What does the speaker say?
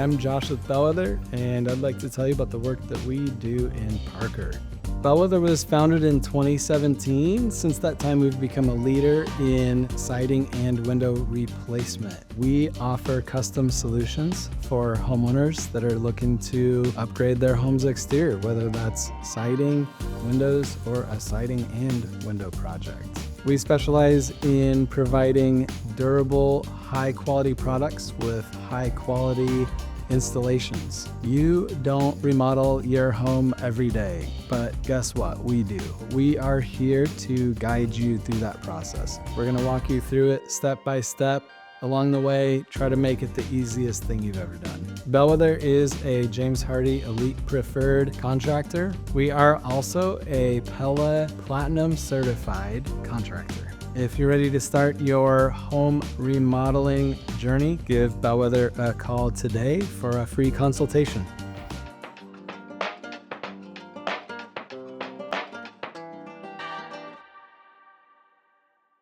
I'm Josh with Bellwether, and I'd like to tell you about the work that we do in Parker. Bellwether was founded in 2017. Since that time, we've become a leader in siding and window replacement. We offer custom solutions for homeowners that are looking to upgrade their home's exterior, whether that's siding, windows, or a siding and window project. We specialize in providing durable, high-quality products with high-quality installations. You don't remodel your home every day, but guess what? We do. We are here to guide you through that process. We're going to walk you through it step by step. Along the way, try to make it the easiest thing you've ever done. Bellwether is a James Hardie Elite Preferred contractor. We are also a Pella Platinum Certified contractor. If you're ready to start your home remodeling journey, give Bellwether a call today for a free consultation.